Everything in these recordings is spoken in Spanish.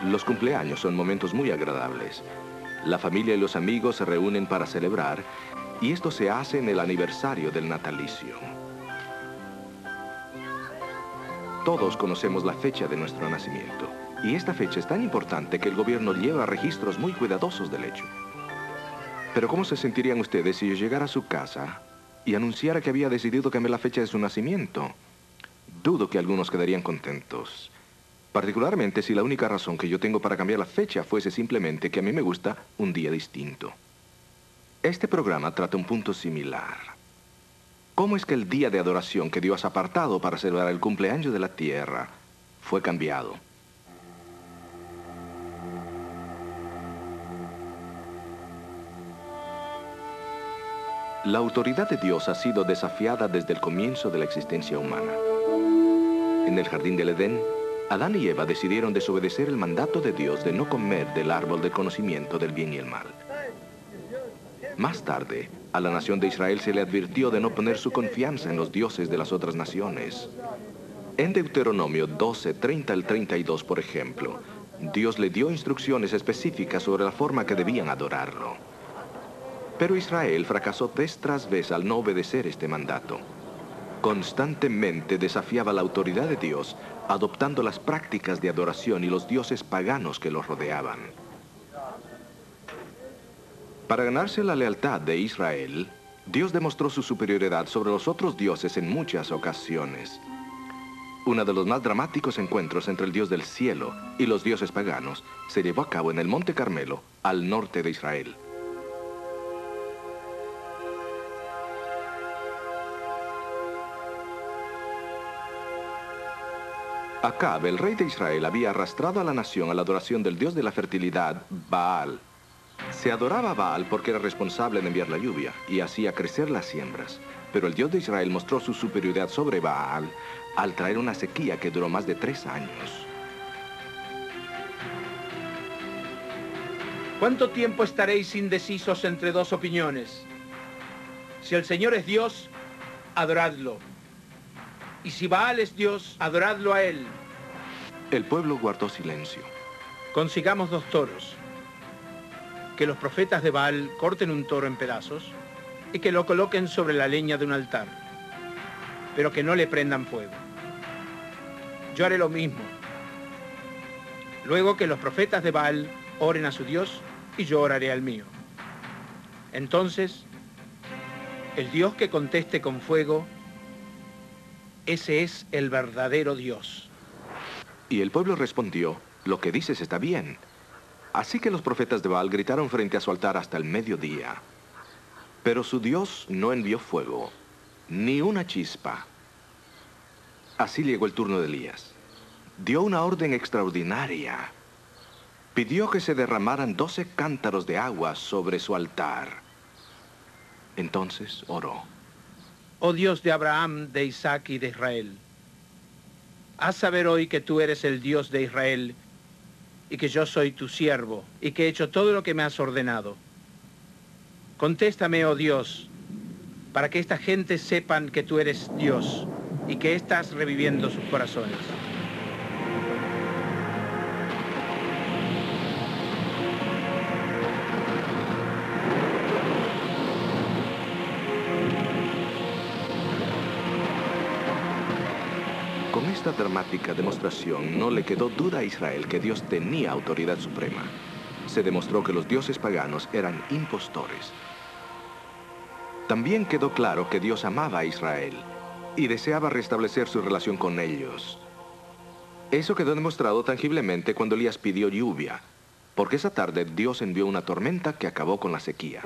Los cumpleaños son momentos muy agradables. La familia y los amigos se reúnen para celebrar, y esto se hace en el aniversario del natalicio. Todos conocemos la fecha de nuestro nacimiento, y esta fecha es tan importante que el gobierno lleva registros muy cuidadosos del hecho. Pero ¿cómo se sentirían ustedes si yo llegara a su casa y anunciara que había decidido cambiar la fecha de su nacimiento? Dudo que algunos quedarían contentos. Particularmente si la única razón que yo tengo para cambiar la fecha fuese simplemente que a mí me gusta un día distinto. Este programa trata un punto similar. ¿Cómo es que el día de adoración que Dios ha apartado para celebrar el cumpleaños de la tierra fue cambiado? La autoridad de Dios ha sido desafiada desde el comienzo de la existencia humana. En el jardín del Edén, Adán y Eva decidieron desobedecer el mandato de Dios de no comer del árbol del conocimiento del bien y el mal. Más tarde, a la nación de Israel se le advirtió de no poner su confianza en los dioses de las otras naciones. En Deuteronomio 12, 30 al 32, por ejemplo, Dios le dio instrucciones específicas sobre la forma que debían adorarlo. Pero Israel fracasó vez tras vez al no obedecer este mandato. Constantemente desafiaba la autoridad de Dios, adoptando las prácticas de adoración y los dioses paganos que los rodeaban. Para ganarse la lealtad de Israel, Dios demostró su superioridad sobre los otros dioses en muchas ocasiones. Uno de los más dramáticos encuentros entre el Dios del cielo y los dioses paganos se llevó a cabo en el Monte Carmelo, al norte de Israel. Acab, el rey de Israel, había arrastrado a la nación a la adoración del dios de la fertilidad, Baal. Se adoraba a Baal porque era responsable de enviar la lluvia y hacía crecer las siembras. Pero el Dios de Israel mostró su superioridad sobre Baal al traer una sequía que duró más de 3 años. ¿Cuánto tiempo estaréis indecisos entre dos opiniones? Si el Señor es Dios, adoradlo. Y si Baal es Dios, adoradlo a él. El pueblo guardó silencio. Consigamos 2 toros. Que los profetas de Baal corten un toro en pedazos y que lo coloquen sobre la leña de un altar, pero que no le prendan fuego. Yo haré lo mismo. Luego que los profetas de Baal oren a su Dios y yo oraré al mío. Entonces, el Dios que conteste con fuego, ese es el verdadero Dios. Y el pueblo respondió, lo que dices está bien. Así que los profetas de Baal gritaron frente a su altar hasta el mediodía. Pero su Dios no envió fuego, ni una chispa. Así llegó el turno de Elías. Dio una orden extraordinaria. Pidió que se derramaran 12 cántaros de agua sobre su altar. Entonces oró. Oh Dios de Abraham, de Isaac y de Israel, haz saber hoy que tú eres el Dios de Israel y que yo soy tu siervo y que he hecho todo lo que me has ordenado. Contéstame, oh Dios, para que esta gente sepan que tú eres Dios y que estás reviviendo sus corazones. Con esta dramática demostración no le quedó duda a Israel que Dios tenía autoridad suprema. Se demostró que los dioses paganos eran impostores. También quedó claro que Dios amaba a Israel y deseaba restablecer su relación con ellos. Eso quedó demostrado tangiblemente cuando Elías pidió lluvia, porque esa tarde Dios envió una tormenta que acabó con la sequía.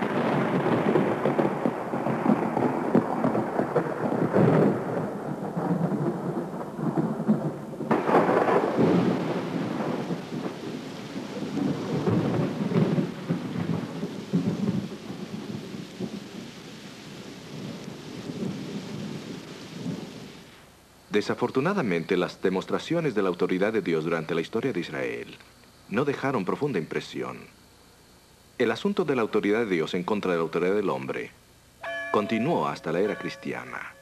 Desafortunadamente, las demostraciones de la autoridad de Dios durante la historia de Israel no dejaron profunda impresión. El asunto de la autoridad de Dios en contra de la autoridad del hombre continuó hasta la era cristiana.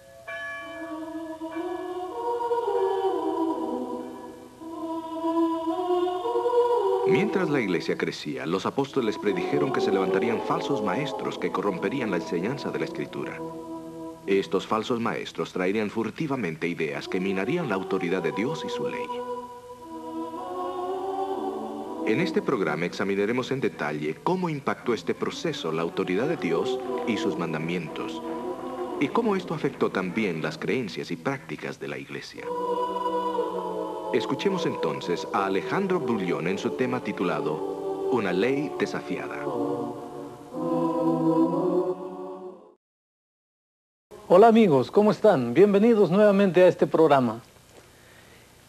Mientras la iglesia crecía, los apóstoles predijeron que se levantarían falsos maestros que corromperían la enseñanza de la Escritura. Estos falsos maestros traerían furtivamente ideas que minarían la autoridad de Dios y su ley. En este programa examinaremos en detalle cómo impactó este proceso la autoridad de Dios y sus mandamientos, y cómo esto afectó también las creencias y prácticas de la iglesia. Escuchemos entonces a Alejandro Bullion en su tema titulado Una ley desafiada. Hola amigos, ¿cómo están? Bienvenidos nuevamente a este programa.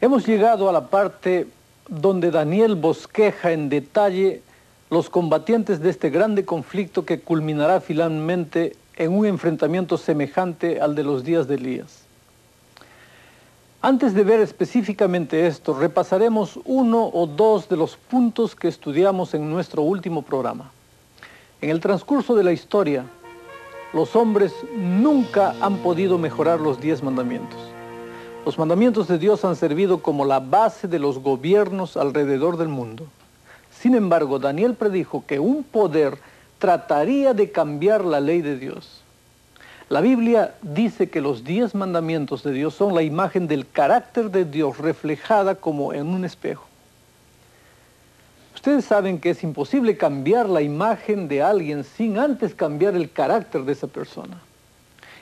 Hemos llegado a la parte donde Daniel bosqueja en detalle los combatientes de este grande conflicto que culminará finalmente en un enfrentamiento semejante al de los días de Elías. Antes de ver específicamente esto, repasaremos uno o dos de los puntos que estudiamos en nuestro último programa. En el transcurso de la historia, los hombres nunca han podido mejorar los 10 mandamientos. Los mandamientos de Dios han servido como la base de los gobiernos alrededor del mundo. Sin embargo, Daniel predijo que un poder trataría de cambiar la ley de Dios. La Biblia dice que los 10 mandamientos de Dios son la imagen del carácter de Dios reflejada como en un espejo. Ustedes saben que es imposible cambiar la imagen de alguien sin antes cambiar el carácter de esa persona.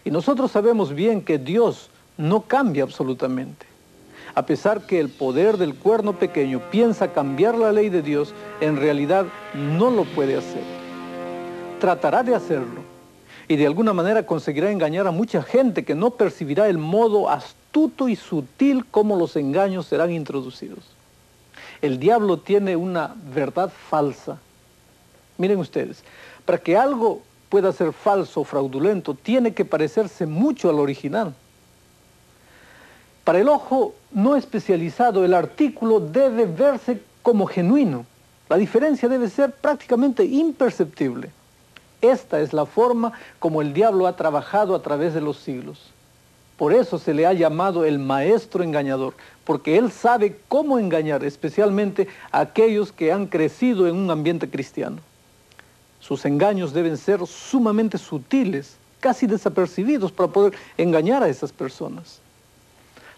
Y nosotros sabemos bien que Dios no cambia absolutamente. A pesar que el poder del cuerno pequeño piensa cambiar la ley de Dios, en realidad no lo puede hacer. Tratará de hacerlo. Y de alguna manera conseguirá engañar a mucha gente que no percibirá el modo astuto y sutil como los engaños serán introducidos. El diablo tiene una verdad falsa. Miren ustedes, para que algo pueda ser falso o fraudulento, tiene que parecerse mucho al original. Para el ojo no especializado, el artículo debe verse como genuino. La diferencia debe ser prácticamente imperceptible. Esta es la forma como el diablo ha trabajado a través de los siglos. Por eso se le ha llamado el maestro engañador, porque él sabe cómo engañar, especialmente a aquellos que han crecido en un ambiente cristiano. Sus engaños deben ser sumamente sutiles, casi desapercibidos, para poder engañar a esas personas.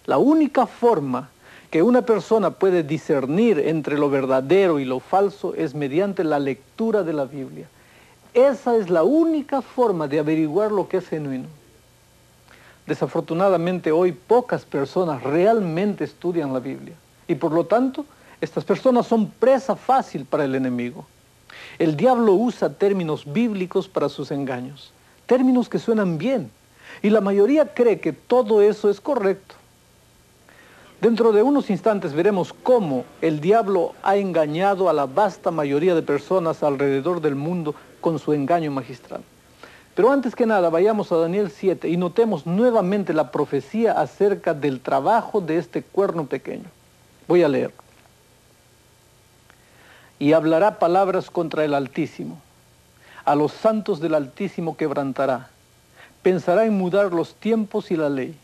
La única forma que una persona puede discernir entre lo verdadero y lo falso es mediante la lectura de la Biblia. Esa es la única forma de averiguar lo que es genuino. Desafortunadamente hoy pocas personas realmente estudian la Biblia y por lo tanto estas personas son presa fácil para el enemigo. El diablo usa términos bíblicos para sus engaños, términos que suenan bien y la mayoría cree que todo eso es correcto. Dentro de unos instantes veremos cómo el diablo ha engañado a la vasta mayoría de personas alrededor del mundo con su engaño magistral. Pero antes que nada, vayamos a Daniel 7 y notemos nuevamente la profecía acerca del trabajo de este cuerno pequeño. Voy a leer. Y hablará palabras contra el Altísimo. A los santos del Altísimo quebrantará. Pensará en mudar los tiempos y la ley.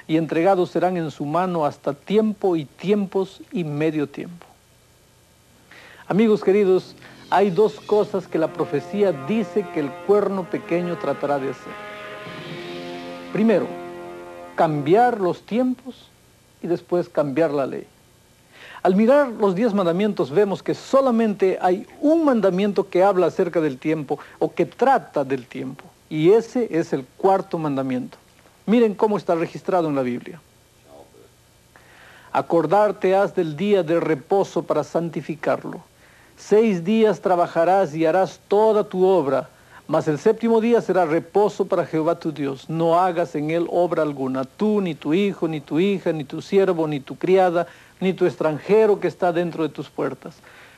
Y entregados serán en su mano hasta tiempo y tiempos y medio tiempo. Amigos queridos, hay dos cosas que la profecía dice que el cuerno pequeño tratará de hacer. Primero, cambiar los tiempos y después cambiar la ley. Al mirar los 10 mandamientos vemos que solamente hay un mandamiento que habla acerca del tiempo o que trata del tiempo. Y ese es el 4º mandamiento. Miren cómo está registrado en la Biblia. Acordarte has del día de reposo para santificarlo. 6 días trabajarás y harás toda tu obra, mas el 7º día será reposo para Jehová tu Dios. No hagas en él obra alguna, tú, ni tu hijo, ni tu hija, ni tu siervo, ni tu criada, ni tu extranjero que está dentro de tus puertas.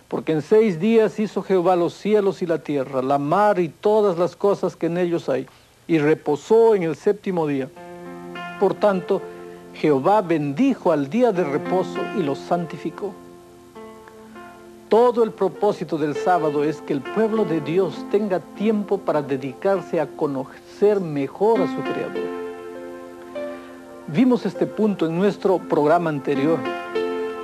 Porque en 6 días hizo Jehová los cielos y la tierra, la mar y todas las cosas que en ellos hay, y reposó en el 7º día. Por tanto, Jehová bendijo al día de reposo y lo santificó. Todo el propósito del sábado es que el pueblo de Dios tenga tiempo para dedicarse a conocer mejor a su Creador. Vimos este punto en nuestro programa anterior.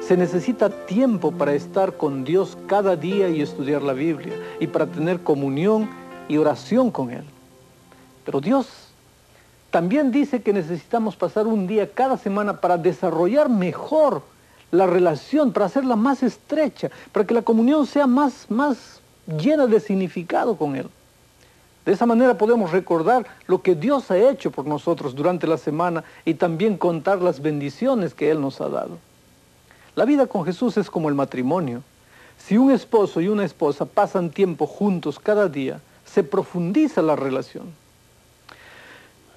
Se necesita tiempo para estar con Dios cada día y estudiar la Biblia, y para tener comunión y oración con Él. Pero Dios también dice que necesitamos pasar un día cada semana para desarrollar mejor la relación, para hacerla más estrecha, para que la comunión sea más llena de significado con Él. De esa manera podemos recordar lo que Dios ha hecho por nosotros durante la semana y también contar las bendiciones que Él nos ha dado. La vida con Jesús es como el matrimonio. Si un esposo y una esposa pasan tiempo juntos cada día, se profundiza la relación.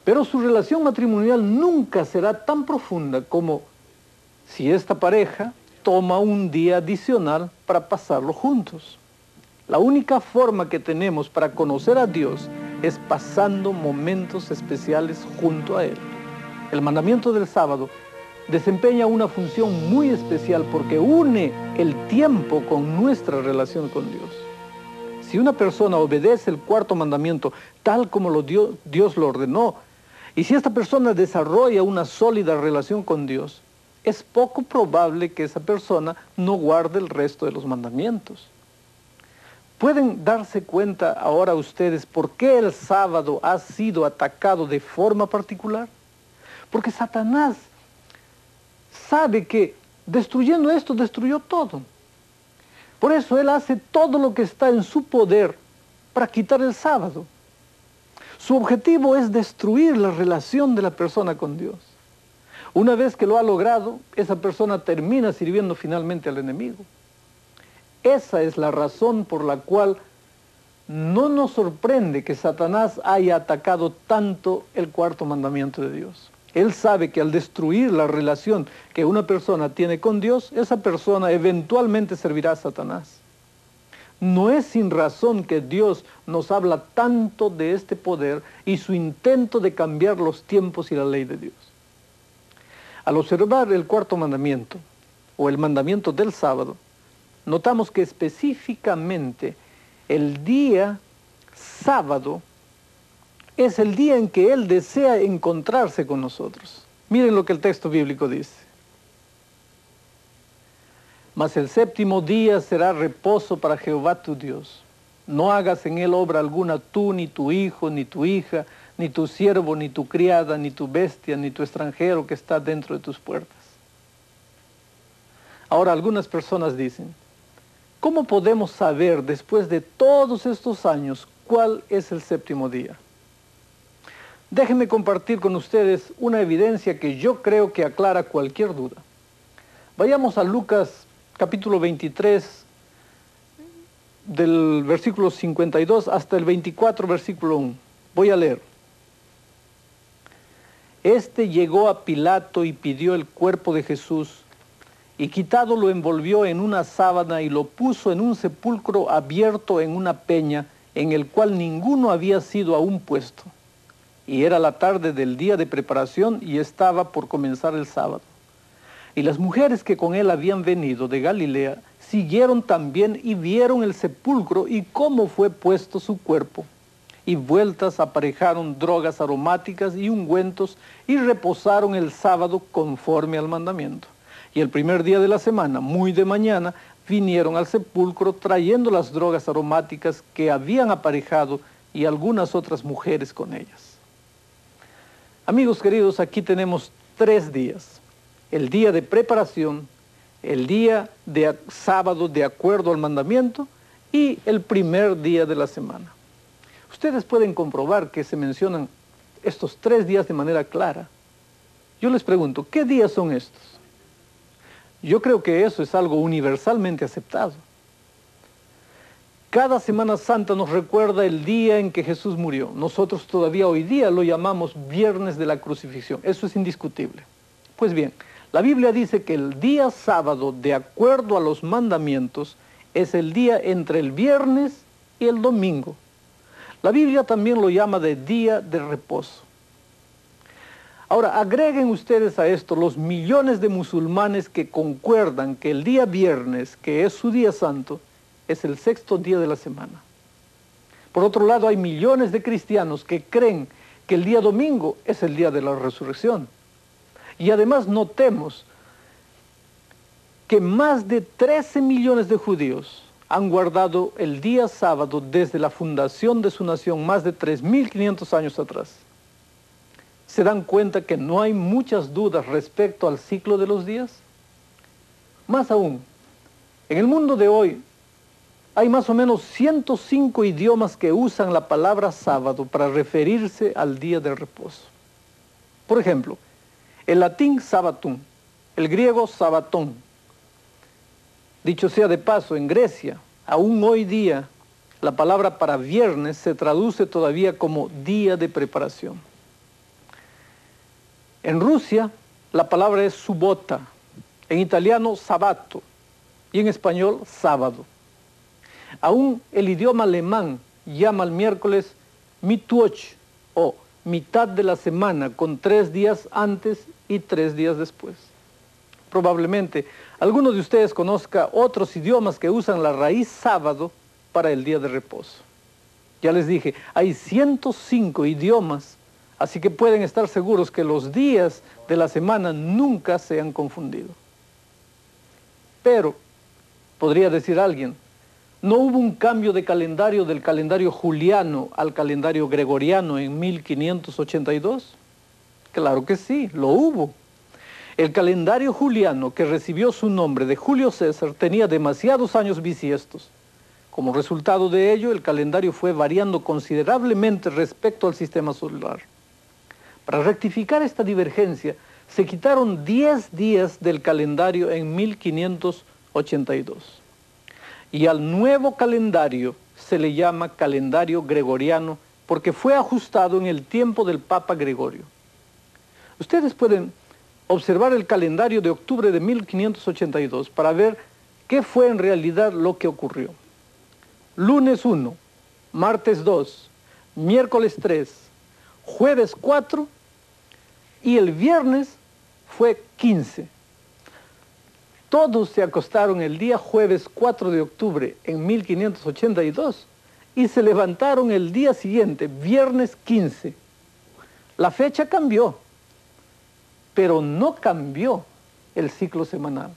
Pero su relación matrimonial nunca será tan profunda como si esta pareja toma un día adicional para pasarlo juntos. La única forma que tenemos para conocer a Dios es pasando momentos especiales junto a Él. El mandamiento del sábado desempeña una función muy especial porque une el tiempo con nuestra relación con Dios. Si una persona obedece el cuarto mandamiento tal como Dios lo ordenó, y si esta persona desarrolla una sólida relación con Dios, es poco probable que esa persona no guarde el resto de los mandamientos. ¿Pueden darse cuenta ahora ustedes por qué el sábado ha sido atacado de forma particular? Porque Satanás sabe que destruyendo esto, destruyó todo. Por eso él hace todo lo que está en su poder para quitar el sábado. Su objetivo es destruir la relación de la persona con Dios. Una vez que lo ha logrado, esa persona termina sirviendo finalmente al enemigo. Esa es la razón por la cual no nos sorprende que Satanás haya atacado tanto el cuarto mandamiento de Dios. Él sabe que al destruir la relación que una persona tiene con Dios, esa persona eventualmente servirá a Satanás. No es sin razón que Dios nos habla tanto de este poder y su intento de cambiar los tiempos y la ley de Dios. Al observar el cuarto mandamiento, o el mandamiento del sábado, notamos que específicamente el día sábado es el día en que Él desea encontrarse con nosotros. Miren lo que el texto bíblico dice. Mas el séptimo día será reposo para Jehová tu Dios. No hagas en él obra alguna tú, ni tu hijo, ni tu hija, ni tu siervo, ni tu criada, ni tu bestia, ni tu extranjero que está dentro de tus puertas. Ahora algunas personas dicen, ¿cómo podemos saber después de todos estos años cuál es el séptimo día? Déjenme compartir con ustedes una evidencia que yo creo que aclara cualquier duda. Vayamos a Lucas capítulo 23, del versículo 52 hasta el 24, versículo 1. Voy a leer. Este llegó a Pilato y pidió el cuerpo de Jesús, y quitado lo envolvió en una sábana y lo puso en un sepulcro abierto en una peña, en el cual ninguno había sido aún puesto. Y era la tarde del día de preparación y estaba por comenzar el sábado. Y las mujeres que con él habían venido de Galilea siguieron también y vieron el sepulcro y cómo fue puesto su cuerpo. Y vueltas aparejaron drogas aromáticas y ungüentos y reposaron el sábado conforme al mandamiento. Y el primer día de la semana, muy de mañana, vinieron al sepulcro trayendo las drogas aromáticas que habían aparejado y algunas otras mujeres con ellas. Amigos queridos, aquí tenemos 3 días. El día de preparación, el día de sábado de acuerdo al mandamiento y el primer día de la semana. Ustedes pueden comprobar que se mencionan estos 3 días de manera clara. Yo les pregunto, ¿qué días son estos? Yo creo que eso es algo universalmente aceptado. Cada Semana Santa nos recuerda el día en que Jesús murió. Nosotros todavía hoy día lo llamamos Viernes de la Crucifixión. Eso es indiscutible. Pues bien, la Biblia dice que el día sábado, de acuerdo a los mandamientos, es el día entre el viernes y el domingo. La Biblia también lo llama de día de reposo. Ahora, agreguen ustedes a esto los millones de musulmanes que concuerdan que el día viernes, que es su día santo, es el 6º día de la semana. Por otro lado, hay millones de cristianos que creen que el día domingo es el día de la resurrección. Y además notemos que más de 13 millones de judíos han guardado el día sábado desde la fundación de su nación más de 3.500 años atrás. ¿Se dan cuenta que no hay muchas dudas respecto al ciclo de los días? Más aún, en el mundo de hoy hay más o menos 105 idiomas que usan la palabra sábado para referirse al día de reposo. Por ejemplo, el latín sabbatum, el griego sabbatón. Dicho sea de paso, en Grecia, aún hoy día, la palabra para viernes se traduce todavía como día de preparación. En Rusia, la palabra es subota, en italiano sabato y en español sábado. Aún el idioma alemán llama al miércoles Mittwoch o mitad de la semana, con 3 días antes y 3 días después. Probablemente algunos de ustedes conozcan otros idiomas que usan la raíz sábado para el día de reposo. Ya les dije, hay 105 idiomas, así que pueden estar seguros que los días de la semana nunca se han confundido. Pero, podría decir alguien, ¿no hubo un cambio de calendario del calendario juliano al calendario gregoriano en 1582? Claro que sí, lo hubo. El calendario juliano, que recibió su nombre de Julio César, tenía demasiados años bisiestos. Como resultado de ello, el calendario fue variando considerablemente respecto al sistema solar. Para rectificar esta divergencia, se quitaron 10 días del calendario en 1582. Y al nuevo calendario se le llama calendario gregoriano porque fue ajustado en el tiempo del Papa Gregorio. Ustedes pueden observar el calendario de octubre de 1582 para ver qué fue en realidad lo que ocurrió. Lunes 1, martes 2, miércoles 3, jueves 4 y el viernes fue 15. Todos se acostaron el día jueves 4 de octubre en 1582 y se levantaron el día siguiente, viernes 15. La fecha cambió, pero no cambió el ciclo semanal.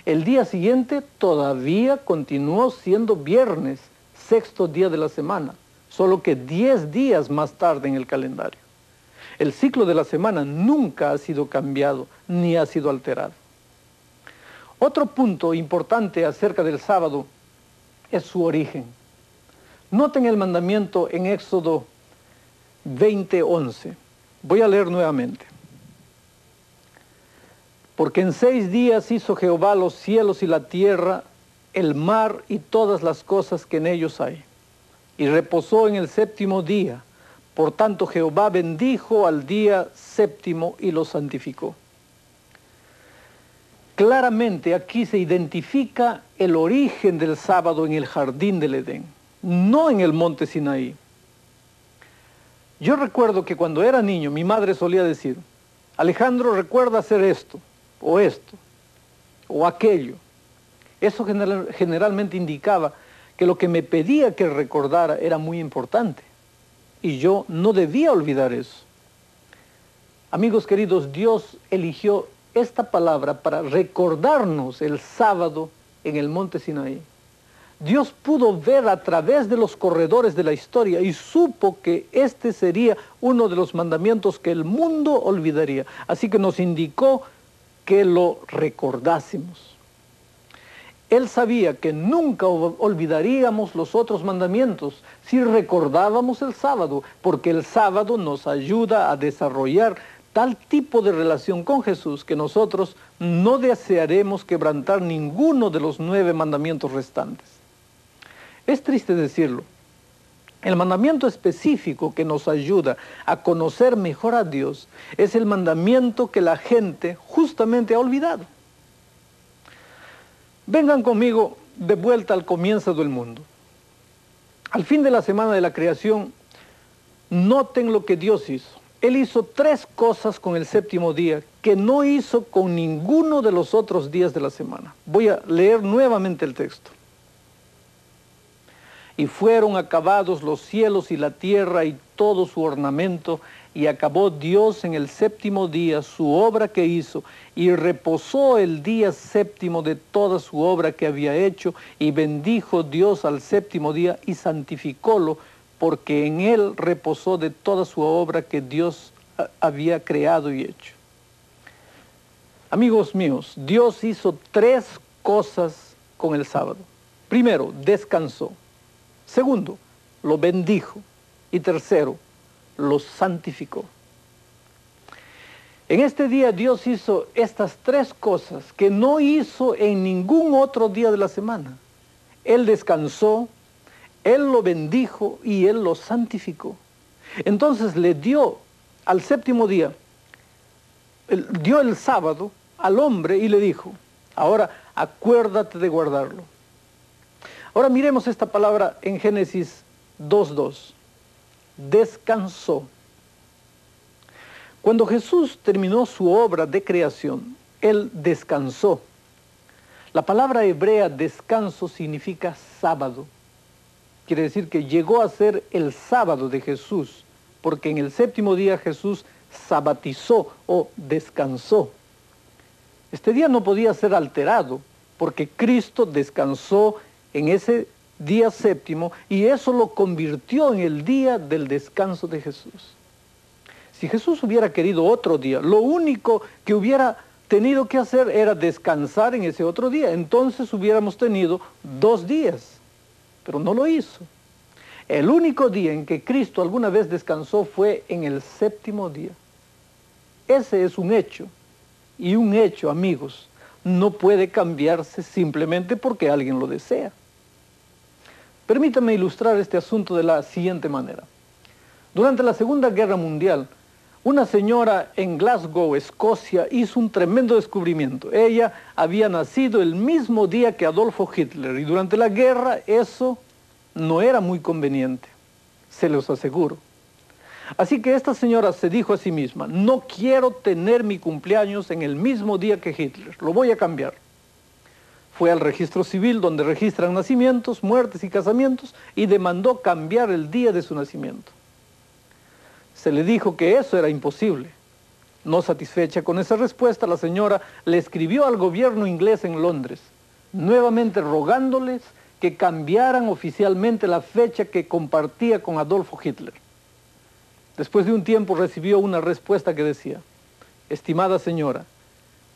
El día siguiente todavía continuó siendo viernes, 6º día de la semana, solo que 10 días más tarde en el calendario. El ciclo de la semana nunca ha sido cambiado ni ha sido alterado. Otro punto importante acerca del sábado es su origen. Noten el mandamiento en Éxodo 20:11. Voy a leer nuevamente. Porque en 6 días hizo Jehová los cielos y la tierra, el mar y todas las cosas que en ellos hay. Y reposó en el 7º día. Por tanto Jehová bendijo al día 7º y lo santificó. Claramente aquí se identifica el origen del sábado en el jardín del Edén, no en el monte Sinaí. Yo recuerdo que cuando era niño mi madre solía decir, Alejandro, recuerda hacer esto, o aquello. Eso generalmente indicaba que lo que me pedía que recordara era muy importante, y yo no debía olvidar eso. Amigos queridos, Dios eligió esta palabra para recordarnos el sábado en el monte Sinaí. Dios pudo ver a través de los corredores de la historia y supo que este sería uno de los mandamientos que el mundo olvidaría. Así que nos indicó que lo recordásemos. Él sabía que nunca olvidaríamos los otros mandamientos si recordábamos el sábado, porque el sábado nos ayuda a desarrollar tal tipo de relación con Jesús que nosotros no desearemos quebrantar ninguno de los 9 mandamientos restantes. Es triste decirlo. El mandamiento específico que nos ayuda a conocer mejor a Dios es el mandamiento que la gente justamente ha olvidado. Vengan conmigo de vuelta al comienzo del mundo. Al fin de la semana de la creación, noten lo que Dios hizo. Él hizo 3 cosas con el 7º día que no hizo con ninguno de los otros días de la semana. Voy a leer nuevamente el texto. Y fueron acabados los cielos y la tierra y todo su ornamento, Y acabó Dios en el séptimo día su obra que hizo, y reposó el día séptimo de toda su obra que había hecho, y bendijo Dios al séptimo día y santificólo, porque en él reposó de toda su obra que Dios había creado y hecho. Amigos míos, Dios hizo 3 cosas con el sábado. Primero, descansó. Segundo, lo bendijo. Y tercero, lo santificó. En este día Dios hizo estas 3 cosas que no hizo en ningún otro día de la semana. Él descansó, Él lo bendijo y Él lo santificó. Entonces le dio al séptimo día, dio el sábado al hombre y le dijo, ahora acuérdate de guardarlo. Ahora miremos esta palabra en Génesis 2:2. Descansó. Cuando Jesús terminó su obra de creación, Él descansó. La palabra hebrea descanso significa sábado. Quiere decir que llegó a ser el sábado de Jesús, porque en el séptimo día Jesús sabatizó o descansó. Este día no podía ser alterado, porque Cristo descansó en ese día séptimo, y eso lo convirtió en el día del descanso de Jesús. Si Jesús hubiera querido otro día, lo único que hubiera tenido que hacer era descansar en ese otro día. Entonces hubiéramos tenido 2 días, pero no lo hizo. El único día en que Cristo alguna vez descansó fue en el séptimo día. Ese es un hecho, y un hecho, amigos, no puede cambiarse simplemente porque alguien lo desea. Permítame ilustrar este asunto de la siguiente manera. Durante la Segunda Guerra Mundial, una señora en Glasgow, Escocia, hizo un tremendo descubrimiento. Ella había nacido el mismo día que Adolfo Hitler, y durante la guerra eso no era muy conveniente, se los aseguro. Así que esta señora se dijo a sí misma, no quiero tener mi cumpleaños en el mismo día que Hitler, lo voy a cambiar. Fue al registro civil donde registran nacimientos, muertes y casamientos, y demandó cambiar el día de su nacimiento. Se le dijo que eso era imposible. No satisfecha con esa respuesta, la señora le escribió al gobierno inglés en Londres, nuevamente rogándoles que cambiaran oficialmente la fecha que compartía con Adolfo Hitler. Después de un tiempo recibió una respuesta que decía, estimada señora,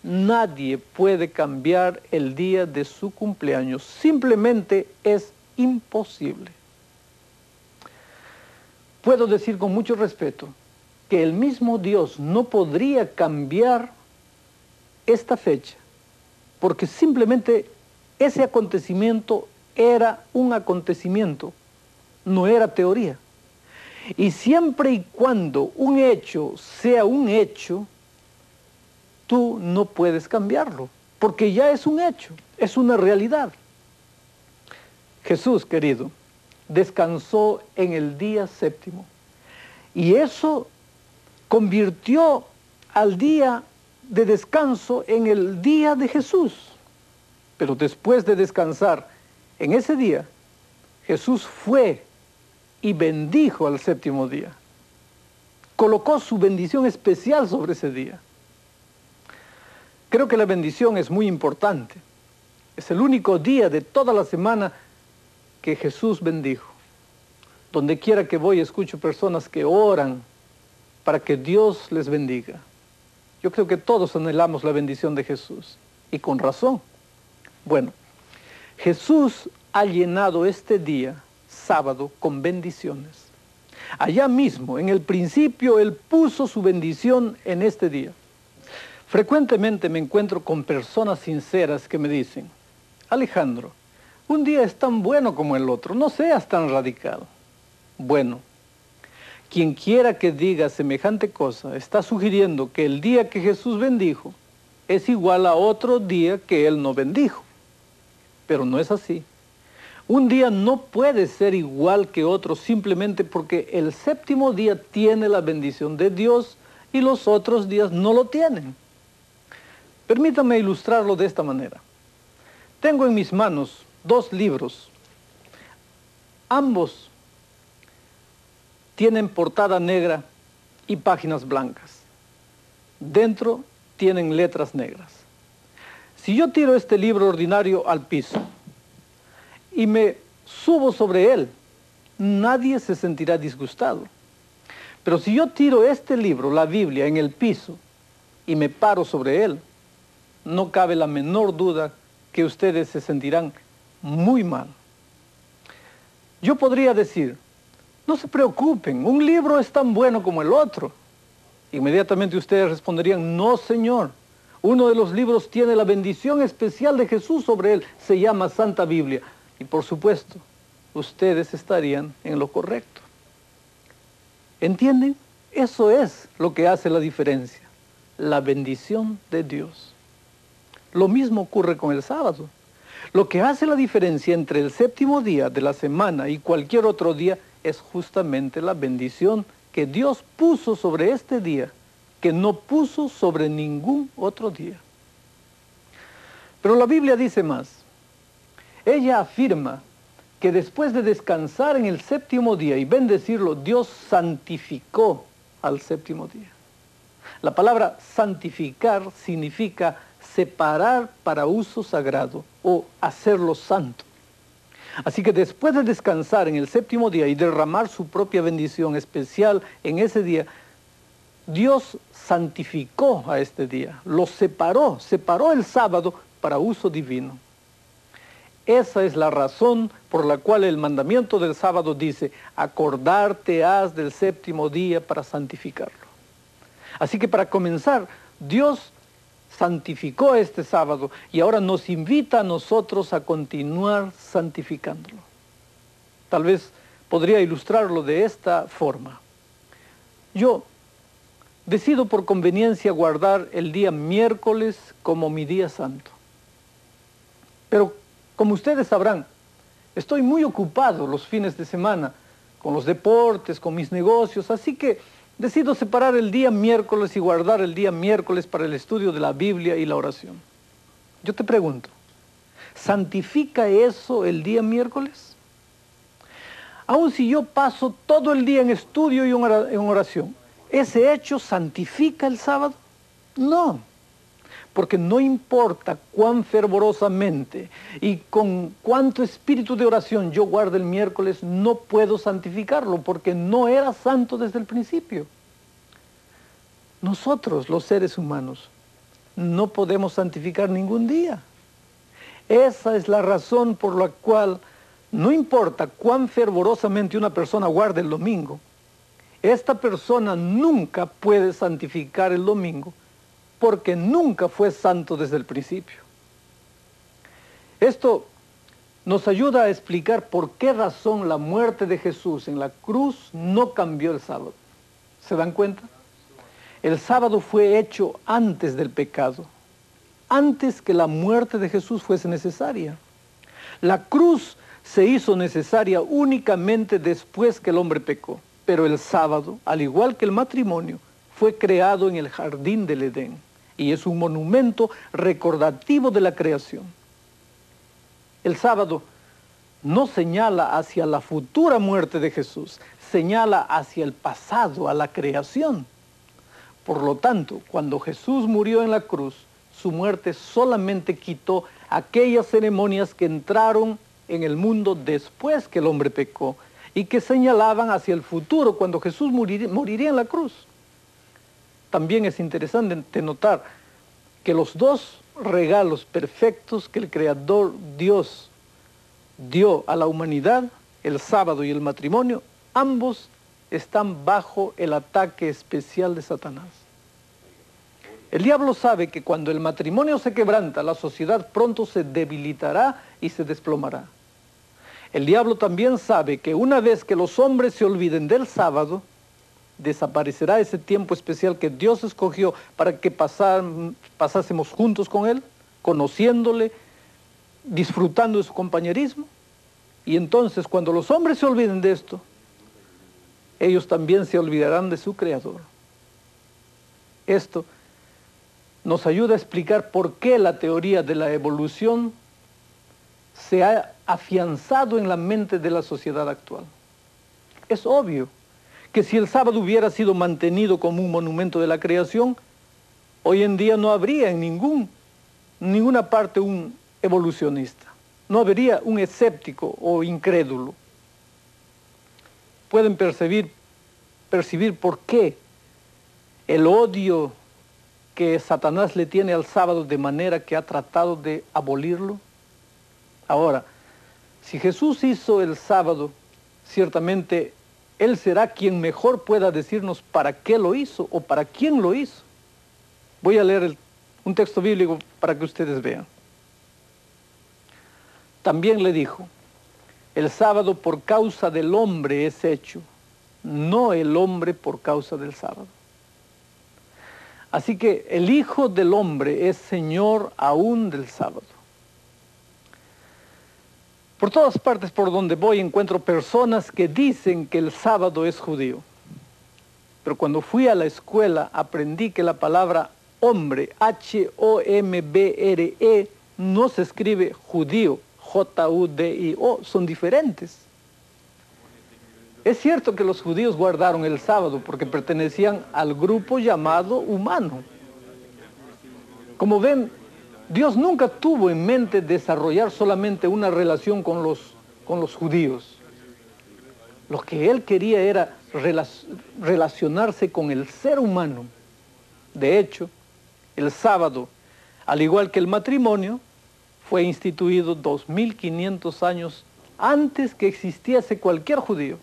nadie puede cambiar el día de su cumpleaños, simplemente es imposible. Puedo decir con mucho respeto que el mismo Dios no podría cambiar esta fecha, porque simplemente ese acontecimiento era un acontecimiento, no era teoría. Y siempre y cuando un hecho sea un hecho, tú no puedes cambiarlo, porque ya es un hecho, es una realidad. Jesús, querido, descansó en el día séptimo, y eso convirtió al día de descanso en el día de Jesús. Pero después de descansar en ese día, Jesús fue y bendijo al séptimo día. Colocó su bendición especial sobre ese día. Creo que la bendición es muy importante. Es el único día de toda la semana que Jesús bendijo. Donde quiera que voy escucho personas que oran para que Dios les bendiga. Yo creo que todos anhelamos la bendición de Jesús, y con razón. Bueno, Jesús ha llenado este día, sábado, con bendiciones. Allá mismo, en el principio, Él puso su bendición en este día. Frecuentemente me encuentro con personas sinceras que me dicen, Alejandro, un día es tan bueno como el otro, no seas tan radical. Bueno, quien quiera que diga semejante cosa está sugiriendo que el día que Jesús bendijo es igual a otro día que Él no bendijo. Pero no es así. Un día no puede ser igual que otro simplemente porque el séptimo día tiene la bendición de Dios y los otros días no lo tienen. Permítame ilustrarlo de esta manera. Tengo en mis manos 2 libros. Ambos tienen portada negra y páginas blancas. Dentro tienen letras negras. Si yo tiro este libro ordinario al piso y me subo sobre él, nadie se sentirá disgustado. Pero si yo tiro este libro, la Biblia, en el piso y me paro sobre él, no cabe la menor duda que ustedes se sentirán muy mal. Yo podría decir, no se preocupen, un libro es tan bueno como el otro. Inmediatamente ustedes responderían, no señor, uno de los libros tiene la bendición especial de Jesús sobre él, se llama Santa Biblia. Y por supuesto, ustedes estarían en lo correcto. ¿Entienden? Eso es lo que hace la diferencia, la bendición de Dios. Lo mismo ocurre con el sábado. Lo que hace la diferencia entre el séptimo día de la semana y cualquier otro día es justamente la bendición que Dios puso sobre este día, que no puso sobre ningún otro día. Pero la Biblia dice más. Ella afirma que después de descansar en el séptimo día y bendecirlo, Dios santificó al séptimo día. La palabra santificar significa separar para uso sagrado o hacerlo santo. Así que después de descansar en el séptimo día y derramar su propia bendición especial en ese día, Dios santificó a este día, lo separó el sábado para uso divino. Esa es la razón por la cual el mandamiento del sábado dice, acordarte has del séptimo día para santificarlo. Así que para comenzar, Dios santificó este sábado y ahora nos invita a nosotros a continuar santificándolo. Tal vez podría ilustrarlo de esta forma. Yo decido por conveniencia guardar el día miércoles como mi día santo. Pero como ustedes sabrán, estoy muy ocupado los fines de semana con los deportes, con mis negocios, así que decido separar el día miércoles y guardar el día miércoles para el estudio de la Biblia y la oración. Yo te pregunto, ¿santifica eso el día miércoles? Aun si yo paso todo el día en estudio y en oración, ¿ese hecho santifica el sábado? No, porque no importa cuán fervorosamente y con cuánto espíritu de oración yo guarde el miércoles, no puedo santificarlo, porque no era santo desde el principio. Nosotros, los seres humanos, no podemos santificar ningún día. Esa es la razón por la cual no importa cuán fervorosamente una persona guarde el domingo, esta persona nunca puede santificar el domingo, porque nunca fue santo desde el principio. Esto nos ayuda a explicar por qué razón la muerte de Jesús en la cruz no cambió el sábado. ¿Se dan cuenta? El sábado fue hecho antes del pecado, antes que la muerte de Jesús fuese necesaria. La cruz se hizo necesaria únicamente después que el hombre pecó, pero el sábado, al igual que el matrimonio, fue creado en el jardín del Edén y es un monumento recordativo de la creación. El sábado no señala hacia la futura muerte de Jesús, señala hacia el pasado, a la creación. Por lo tanto, cuando Jesús murió en la cruz, su muerte solamente quitó aquellas ceremonias que entraron en el mundo después que el hombre pecó y que señalaban hacia el futuro, cuando Jesús moriría en la cruz. También es interesante notar que los dos regalos perfectos que el Creador Dios dio a la humanidad, el sábado y el matrimonio, ambos están bajo el ataque especial de Satanás. El diablo sabe que cuando el matrimonio se quebranta, la sociedad pronto se debilitará y se desplomará. El diablo también sabe que una vez que los hombres se olviden del sábado, desaparecerá ese tiempo especial que Dios escogió para que pasásemos juntos con Él, conociéndole, disfrutando de su compañerismo. Y entonces, cuando los hombres se olviden de esto, ellos también se olvidarán de su Creador. Esto nos ayuda a explicar por qué la teoría de la evolución se ha afianzado en la mente de la sociedad actual. Es obvio que si el sábado hubiera sido mantenido como un monumento de la creación, hoy en día no habría en ninguna parte un evolucionista, no habría un escéptico o incrédulo. Pueden percibir por qué el odio que Satanás le tiene al sábado de manera que ha tratado de abolirlo. Ahora, si Jesús hizo el sábado, ciertamente Él será quien mejor pueda decirnos para qué lo hizo o para quién lo hizo. Voy a leer un texto bíblico para que ustedes vean. También le dijo, el sábado por causa del hombre es hecho, no el hombre por causa del sábado. Así que el Hijo del Hombre es Señor aún del sábado. Por todas partes por donde voy encuentro personas que dicen que el sábado es judío. Pero cuando fui a la escuela aprendí que la palabra hombre, H-O-M-B-R-E, no se escribe judío, J-U-D-I-O, son diferentes. Es cierto que los judíos guardaron el sábado porque pertenecían al grupo llamado humano. Como ven, Dios nunca tuvo en mente desarrollar solamente una relación con los judíos. Lo que Él quería era relacionarse con el ser humano. De hecho, el sábado, al igual que el matrimonio, fue instituido 2500 años antes que existiese cualquier judío.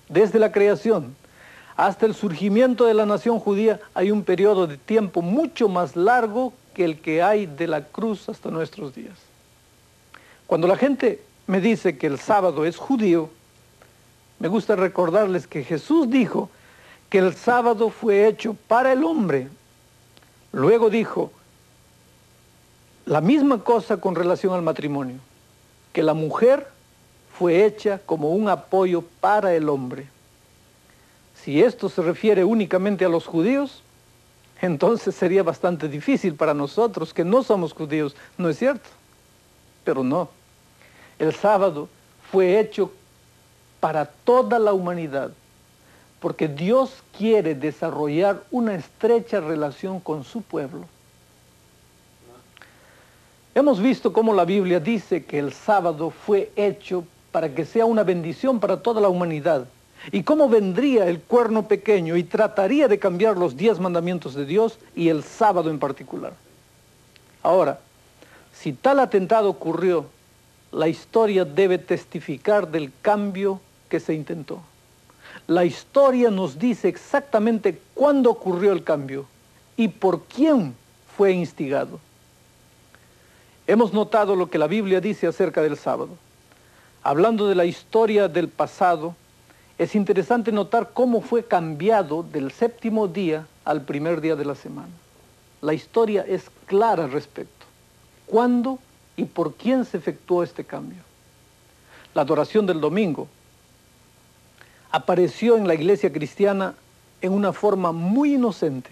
Desde la creación hasta el surgimiento de la nación judía hay un periodo de tiempo mucho más largo que el que hay de la cruz hasta nuestros días. Cuando la gente me dice que el sábado es judío, me gusta recordarles que Jesús dijo que el sábado fue hecho para el hombre. Luego dijo la misma cosa con relación al matrimonio, que la mujer fue hecha como un apoyo para el hombre. Si esto se refiere únicamente a los judíos, entonces sería bastante difícil para nosotros que no somos judíos, ¿no es cierto? Pero no, el sábado fue hecho para toda la humanidad, porque Dios quiere desarrollar una estrecha relación con su pueblo. Hemos visto cómo la Biblia dice que el sábado fue hecho para que sea una bendición para toda la humanidad. Y cómo vendría el cuerno pequeño y trataría de cambiar los 10 mandamientos de Dios y el sábado en particular. Ahora, si tal atentado ocurrió, la historia debe testificar del cambio que se intentó. La historia nos dice exactamente cuándo ocurrió el cambio y por quién fue instigado. Hemos notado lo que la Biblia dice acerca del sábado. Hablando de la historia del pasado, es interesante notar cómo fue cambiado del séptimo día al primer día de la semana. La historia es clara al respecto. ¿Cuándo y por quién se efectuó este cambio? La adoración del domingo apareció en la iglesia cristiana en una forma muy inocente.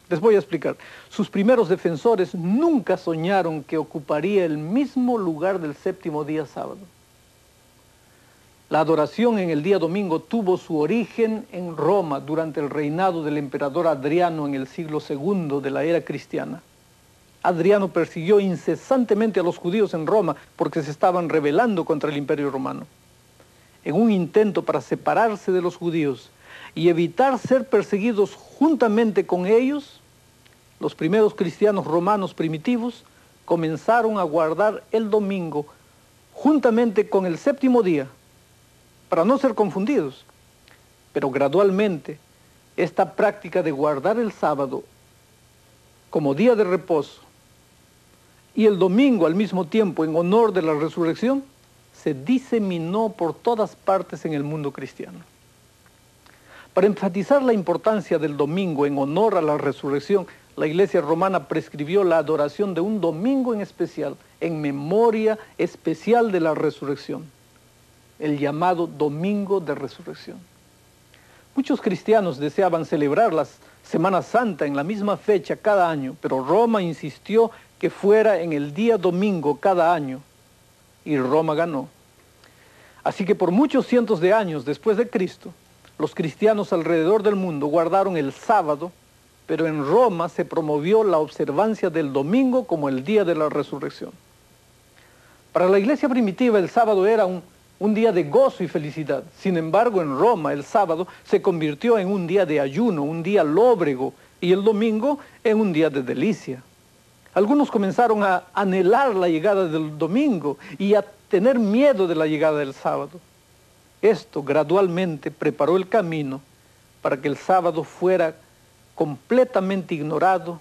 Les voy a explicar. Sus primeros defensores nunca soñaron que ocuparía el mismo lugar del séptimo día sábado. La adoración en el día domingo tuvo su origen en Roma durante el reinado del emperador Adriano en el siglo II de la era cristiana. Adriano persiguió incesantemente a los judíos en Roma porque se estaban rebelando contra el imperio romano. En un intento para separarse de los judíos y evitar ser perseguidos juntamente con ellos, los primeros cristianos romanos primitivos comenzaron a guardar el domingo juntamente con el séptimo día, para no ser confundidos. Pero gradualmente, esta práctica de guardar el sábado como día de reposo y el domingo al mismo tiempo en honor de la resurrección, se diseminó por todas partes en el mundo cristiano. Para enfatizar la importancia del domingo en honor a la resurrección, la Iglesia romana prescribió la adoración de un domingo en especial, en memoria especial de la resurrección, el llamado Domingo de Resurrección. Muchos cristianos deseaban celebrar la Semana Santa en la misma fecha cada año, pero Roma insistió que fuera en el día domingo cada año, y Roma ganó. Así que por muchos cientos de años después de Cristo, Los cristianos alrededor del mundo guardaron el sábado, pero en Roma se promovió la observancia del domingo como el día de la resurrección. Para la iglesia primitiva el sábado era un día de gozo y felicidad. Sin embargo, en Roma el sábado se convirtió en un día de ayuno, un día lóbrego, y el domingo en un día de delicia. Algunos comenzaron a anhelar la llegada del domingo y a tener miedo de la llegada del sábado. Esto gradualmente preparó el camino para que el sábado fuera completamente ignorado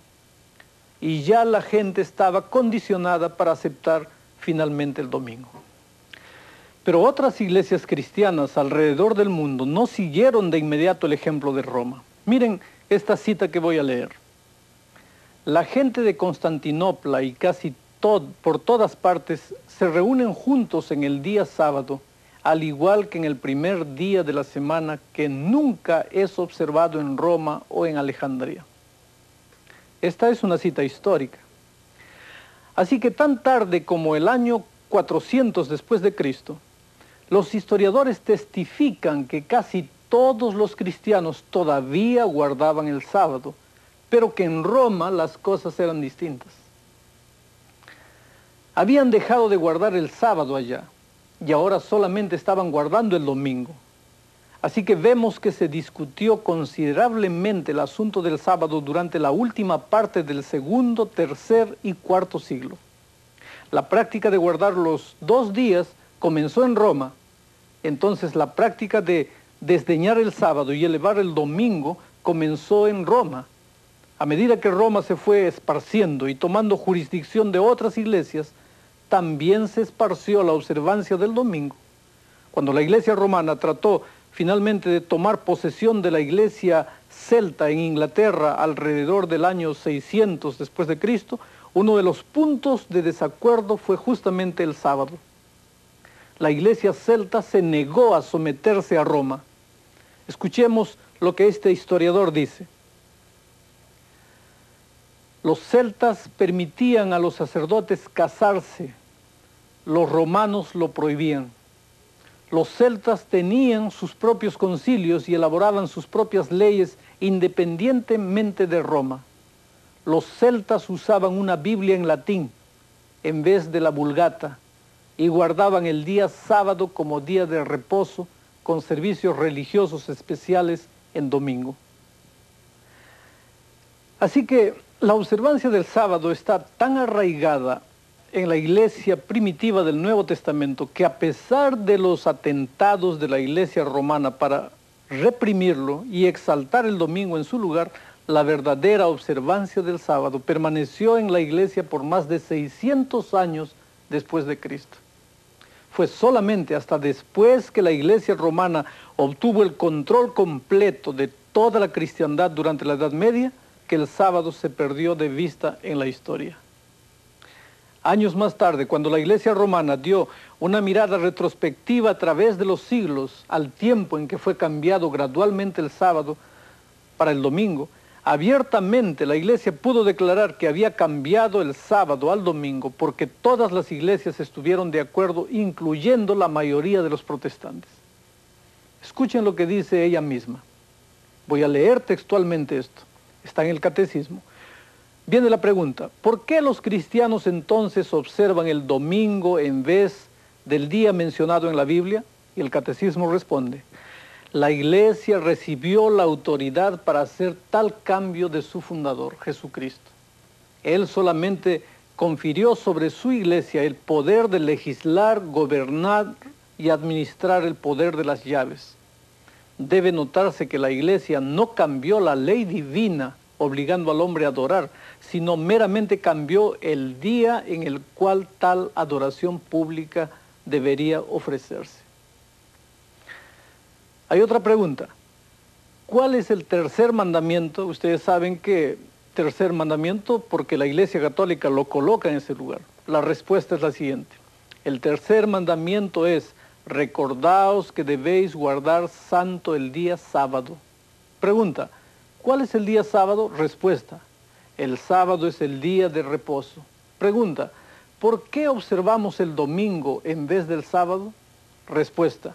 y ya la gente estaba condicionada para aceptar finalmente el domingo. Pero otras iglesias cristianas alrededor del mundo no siguieron de inmediato el ejemplo de Roma. Miren esta cita que voy a leer. La gente de Constantinopla y casi por todas partes se reúnen juntos en el día sábado, al igual que en el primer día de la semana, que nunca es observado en Roma o en Alejandría. Esta es una cita histórica. Así que tan tarde como el año 400 después de Cristo, los historiadores testifican que casi todos los cristianos todavía guardaban el sábado, pero que en Roma las cosas eran distintas. Habían dejado de guardar el sábado allá, y ahora solamente estaban guardando el domingo. Así que vemos que se discutió considerablemente el asunto del sábado durante la última parte del segundo, tercer y cuarto siglo. La práctica de guardar los 2 días comenzó en Roma. Entonces la práctica de desdeñar el sábado y elevar el domingo comenzó en Roma. A medida que Roma se fue esparciendo y tomando jurisdicción de otras iglesias, también se esparció la observancia del domingo. Cuando la iglesia romana trató finalmente de tomar posesión de la iglesia celta en Inglaterra alrededor del año 600 después de Cristo, uno de los puntos de desacuerdo fue justamente el sábado. La iglesia celta se negó a someterse a Roma. Escuchemos lo que este historiador dice. Los celtas permitían a los sacerdotes casarse, los romanos lo prohibían. Los celtas tenían sus propios concilios y elaboraban sus propias leyes independientemente de Roma. Los celtas usaban una Biblia en latín en vez de la Vulgata y guardaban el día sábado como día de reposo con servicios religiosos especiales en domingo. Así que la observancia del sábado está tan arraigada en la iglesia primitiva del Nuevo Testamento que a pesar de los atentados de la iglesia romana para reprimirlo y exaltar el domingo en su lugar, la verdadera observancia del sábado permaneció en la iglesia por más de 600 años después de Cristo. Fue solamente hasta después que la iglesia romana obtuvo el control completo de toda la cristiandad durante la Edad Media que el sábado se perdió de vista en la historia. Años más tarde, cuando la iglesia romana dio una mirada retrospectiva a través de los siglos al tiempo en que fue cambiado gradualmente el sábado para el domingo, abiertamente la iglesia pudo declarar que había cambiado el sábado al domingo porque todas las iglesias estuvieron de acuerdo, incluyendo la mayoría de los protestantes. Escuchen lo que dice ella misma. Voy a leer textualmente esto. Está en el Catecismo. Viene la pregunta, ¿por qué los cristianos entonces observan el domingo en vez del día mencionado en la Biblia? Y el Catecismo responde, la iglesia recibió la autoridad para hacer tal cambio de su fundador, Jesucristo. Él solamente confirió sobre su iglesia el poder de legislar, gobernar y administrar el poder de las llaves. Debe notarse que la iglesia no cambió la ley divina obligando al hombre a adorar, sino meramente cambió el día en el cual tal adoración pública debería ofrecerse. Hay otra pregunta. ¿Cuál es el tercer mandamiento? Ustedes saben que tercer mandamiento porque la Iglesia Católica lo coloca en ese lugar. La respuesta es la siguiente. El tercer mandamiento es, recordaos que debéis guardar santo el día sábado. Pregunta, ¿cuál es el día sábado? Respuesta, el sábado es el día de reposo. Pregunta, ¿por qué observamos el domingo en vez del sábado? Respuesta,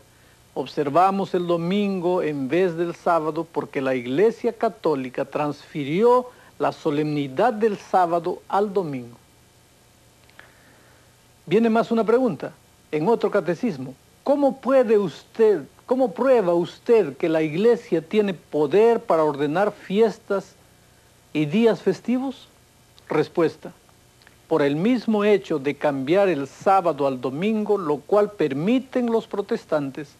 Observamos el domingo en vez del sábado porque la Iglesia Católica transfirió la solemnidad del sábado al domingo. Viene más una pregunta en otro catecismo. ¿Cómo prueba usted que la Iglesia tiene poder para ordenar fiestas y días festivos? Respuesta: por el mismo hecho de cambiar el sábado al domingo, lo cual permiten los protestantes,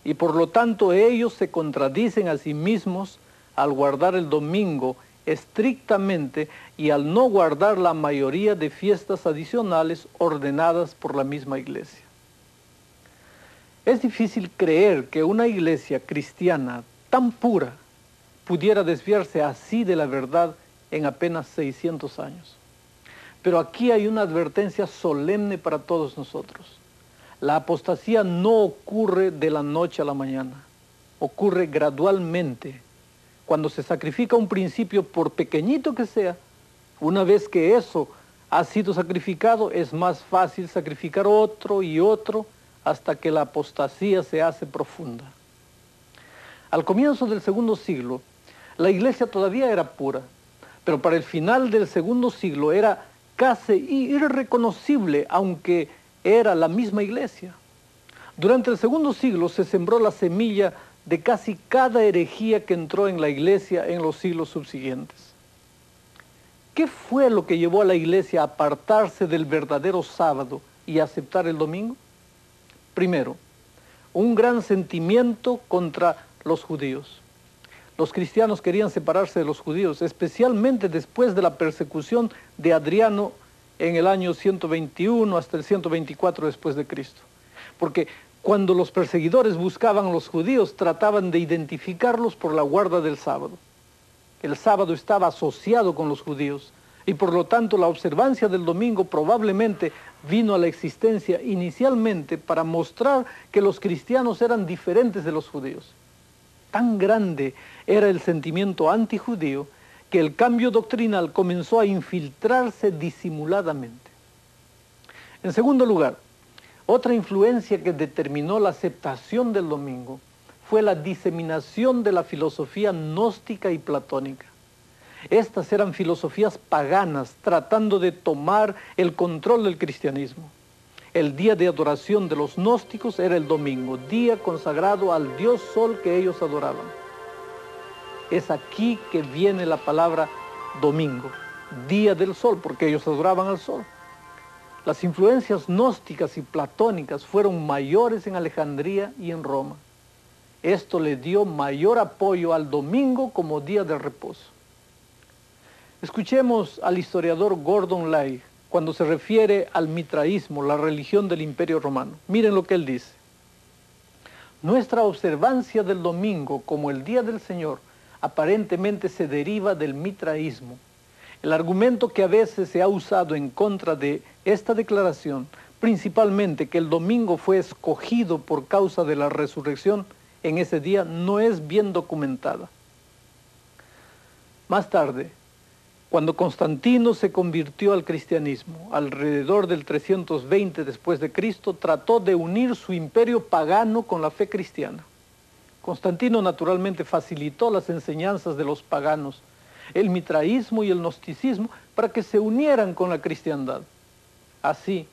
y por lo tanto ellos se contradicen a sí mismos al guardar el domingo estrictamente y al no guardar la mayoría de fiestas adicionales ordenadas por la misma Iglesia. Es difícil creer que una iglesia cristiana tan pura pudiera desviarse así de la verdad en apenas 600 años. Pero aquí hay una advertencia solemne para todos nosotros. La apostasía no ocurre de la noche a la mañana, ocurre gradualmente. Cuando se sacrifica un principio, por pequeñito que sea, una vez que eso ha sido sacrificado, es más fácil sacrificar otro y otro hasta que la apostasía se hace profunda. Al comienzo del segundo siglo, la iglesia todavía era pura, pero para el final del segundo siglo era casi irreconocible, aunque era la misma iglesia. Durante el segundo siglo se sembró la semilla de casi cada herejía que entró en la iglesia en los siglos subsiguientes. ¿Qué fue lo que llevó a la iglesia a apartarse del verdadero sábado y a aceptar el domingo? Primero, un gran sentimiento contra los judíos. Los cristianos querían separarse de los judíos, especialmente después de la persecución de Adriano en el año 121 hasta el 124 después de Cristo. Porque cuando los perseguidores buscaban a los judíos, trataban de identificarlos por la guarda del sábado. El sábado estaba asociado con los judíos y por lo tanto la observancia del domingo probablemente vino a la existencia inicialmente para mostrar que los cristianos eran diferentes de los judíos. Tan grande era el sentimiento antijudío que el cambio doctrinal comenzó a infiltrarse disimuladamente. En segundo lugar, otra influencia que determinó la aceptación del domingo fue la diseminación de la filosofía gnóstica y platónica. Estas eran filosofías paganas tratando de tomar el control del cristianismo. El día de adoración de los gnósticos era el domingo, día consagrado al dios sol que ellos adoraban. Es aquí que viene la palabra domingo, día del sol, porque ellos adoraban al sol. Las influencias gnósticas y platónicas fueron mayores en Alejandría y en Roma. Esto le dio mayor apoyo al domingo como día de reposo. Escuchemos al historiador Gordon Lay cuando se refiere al mitraísmo, la religión del Imperio Romano. Miren lo que él dice. Nuestra observancia del domingo como el día del Señor aparentemente se deriva del mitraísmo. El argumento que a veces se ha usado en contra de esta declaración, principalmente que el domingo fue escogido por causa de la resurrección en ese día, no es bien documentada. Más tarde, cuando Constantino se convirtió al cristianismo, alrededor del 320 después de Cristo, trató de unir su imperio pagano con la fe cristiana. Constantino naturalmente facilitó las enseñanzas de los paganos, el mitraísmo y el gnosticismo, para que se unieran con la cristiandad. Así,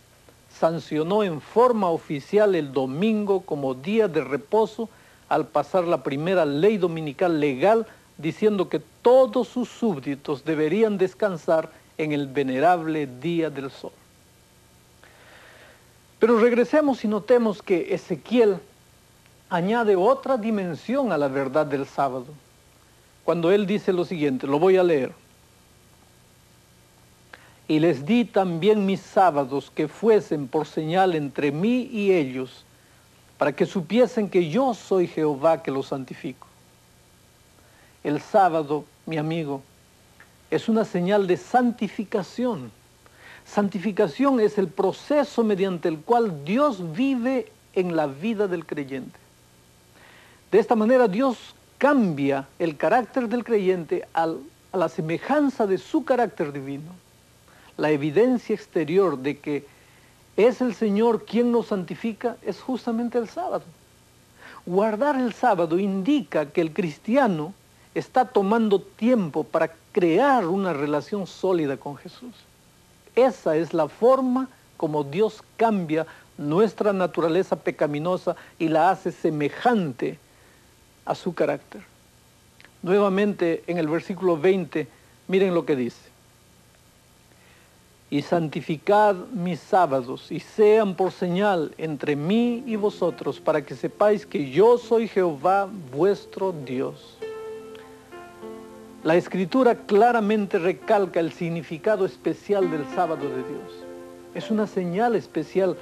sancionó en forma oficial el domingo como día de reposo al pasar la primera ley dominical legal, diciendo que todos sus súbditos deberían descansar en el venerable día del sol. Pero regresemos y notemos que Ezequiel añade otra dimensión a la verdad del sábado. Cuando él dice lo siguiente, lo voy a leer. Y les di también mis sábados que fuesen por señal entre mí y ellos, para que supiesen que yo soy Jehová que los santifico. El sábado, mi amigo, es una señal de santificación. Santificación es el proceso mediante el cual Dios vive en la vida del creyente. De esta manera Dios cambia el carácter del creyente a la semejanza de su carácter divino. La evidencia exterior de que es el Señor quien nos santifica es justamente el sábado. Guardar el sábado indica que el cristiano está tomando tiempo para crear una relación sólida con Jesús. Esa es la forma como Dios cambia nuestra naturaleza pecaminosa y la hace semejante a su carácter. Nuevamente en el versículo 20, miren lo que dice. Y santificad mis sábados, y sean por señal entre mí y vosotros, para que sepáis que yo soy Jehová vuestro Dios. La Escritura claramente recalca el significado especial del sábado de Dios. Es una señal especial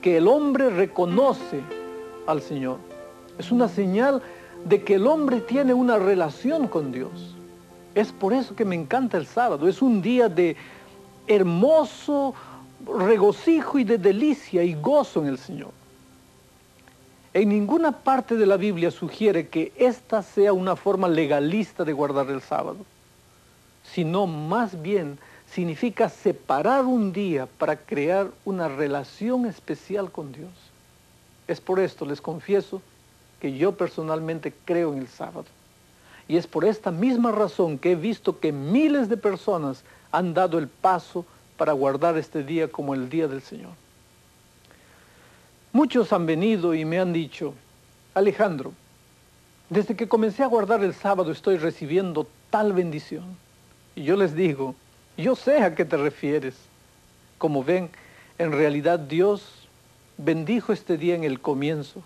que el hombre reconoce al Señor. Es una señal de que el hombre tiene una relación con Dios. Es por eso que me encanta el sábado. Es un día de hermoso regocijo y de delicia y gozo en el Señor. En ninguna parte de la Biblia sugiere que esta sea una forma legalista de guardar el sábado, sino más bien significa separar un día para crear una relación especial con Dios. Es por esto, les confieso, que yo personalmente creo en el sábado. Y es por esta misma razón que he visto que miles de personas han dado el paso para guardar este día como el día del Señor. Muchos han venido y me han dicho, Alejandro, desde que comencé a guardar el sábado estoy recibiendo tal bendición. Y yo les digo, yo sé a qué te refieres. Como ven, en realidad Dios bendijo este día en el comienzo.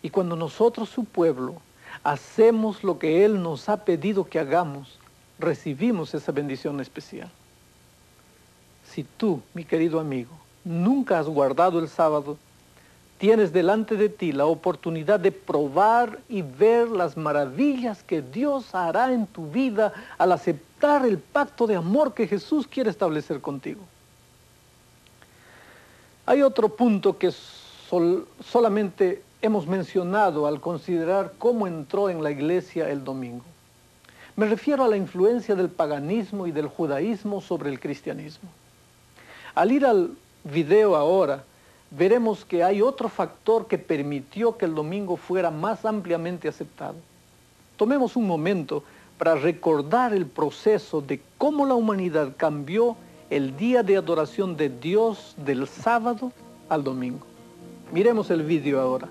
Y cuando nosotros, su pueblo, hacemos lo que Él nos ha pedido que hagamos, recibimos esa bendición especial. Si tú, mi querido amigo, nunca has guardado el sábado, tienes delante de ti la oportunidad de probar y ver las maravillas que Dios hará en tu vida al aceptar el pacto de amor que Jesús quiere establecer contigo. Hay otro punto que solamente hemos mencionado al considerar cómo entró en la iglesia el domingo. Me refiero a la influencia del paganismo y del judaísmo sobre el cristianismo. Al ir al video ahora, veremos que hay otro factor que permitió que el domingo fuera más ampliamente aceptado. Tomemos un momento para recordar el proceso de cómo la humanidad cambió el día de adoración de Dios del sábado al domingo. Miremos el video ahora.